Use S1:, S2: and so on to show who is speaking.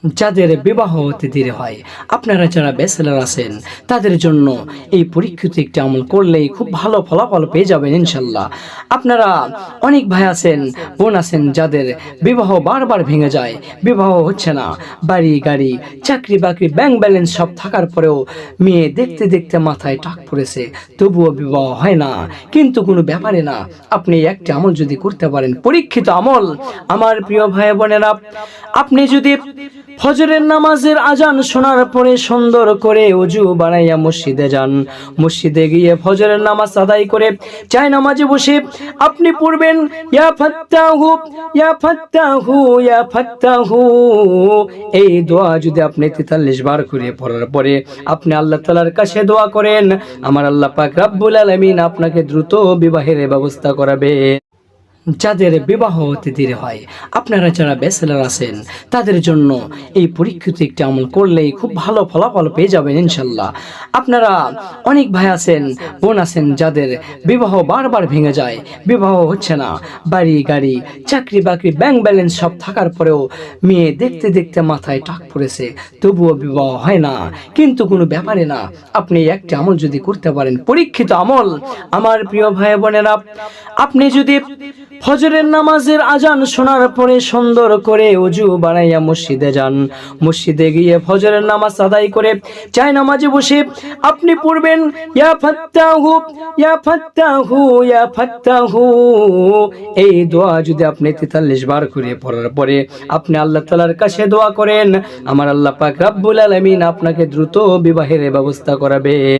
S1: যাদের বিবাহ হতে দেরি হয়, আপনারা যারা ব্যাচেলর আছেন তাদের জন্য এই পরীক্ষিত একটি আমল করলেই খুব ভালো ফলাফল পেয়ে যাবেন ইনশাল্লাহ। আপনারা অনেক ভাই আছেন, বোন আছেন যাদের বিবাহ বারবার ভেঙে যায়, বিবাহ হচ্ছে না, বাড়ি গাড়ি চাকরি বাকরি ব্যাংক ব্যালেন্স সব থাকার পরেও মেয়ে দেখতে দেখতে মাথায় টাক পড়েছে, তবুও বিবাহ হয় না। কিন্তু কোনো ব্যাপারে না, আপনি একটি আমল যদি করতে পারেন, পরীক্ষিত আমল আমার প্রিয় ভাই বোনেরা, আপনি যদি ফজরের নামাজের আজান শোনার পরে সুন্দর করে ওযু বানাইয়া মসজিদে যান, মসজিদে গিয়ে ফজরের নামাজ আদায় করে চাই নামাজে বসে আপনি পড়বেন ইয়া ফাত্তাহু ইয়া ফাত্তাহু ইয়া ফাত্তাহু। এই দোয়া যদি আপনি 43 বার করে পড়ার পরে আপনি আল্লাহ তাআলার কাছে দোয়া করেন, আমার আল্লাহ পাক রব্বুল আলামিন আপনাকে দ্রুত বিবাহের ব্যবস্থা করাবে। যাদের বিবাহ হতে দেরি হয়, আপনারা যারা ব্যাচেলর আছেন তাদের জন্য এই পরীক্ষিত একটি আমল করলেই খুব ভালো ফলাফল পেয়ে যাবেন ইনশাল্লাহ। আপনারা অনেক ভাই আছেন, বোন আছেন যাদের বিবাহ বারবার ভেঙে যায়, বিবাহ হচ্ছে না, বাড়ি গাড়ি চাকরি বাকরি ব্যাংক ব্যালেন্স সব থাকার পরেও মেয়ে দেখতে দেখতে মাথায় টাক পড়েছে, তবুও বিবাহ হয় না। কিন্তু কোনো ব্যাপারে না, আপনি একটি আমল যদি করতে পারেন, পরীক্ষিত আমল আমার প্রিয় ভাই বোনেরা, আপনি যদি ফজরের নামাজের আজান শোনার পরে সুন্দর করে ওযু বানাইয়া মসজিদে যান, মসজিদে গিয়ে ফজরের নামাজ আদায় করে চাই নামাজে বসে আপনি পড়বেন ইয়া ফাত্তাহু ইয়া ফাত্তাহু ইয়া ফাত্তাহু। এই দোয়া যদি আপনি 43 বার করে পড়ার পরে আপনি আল্লাহ তাআলার কাছে দোয়া করেন, আমার আল্লাহ পাক রব্বুল আলামিন আপনাকে দ্রুত বিবাহের ব্যবস্থা করাবে।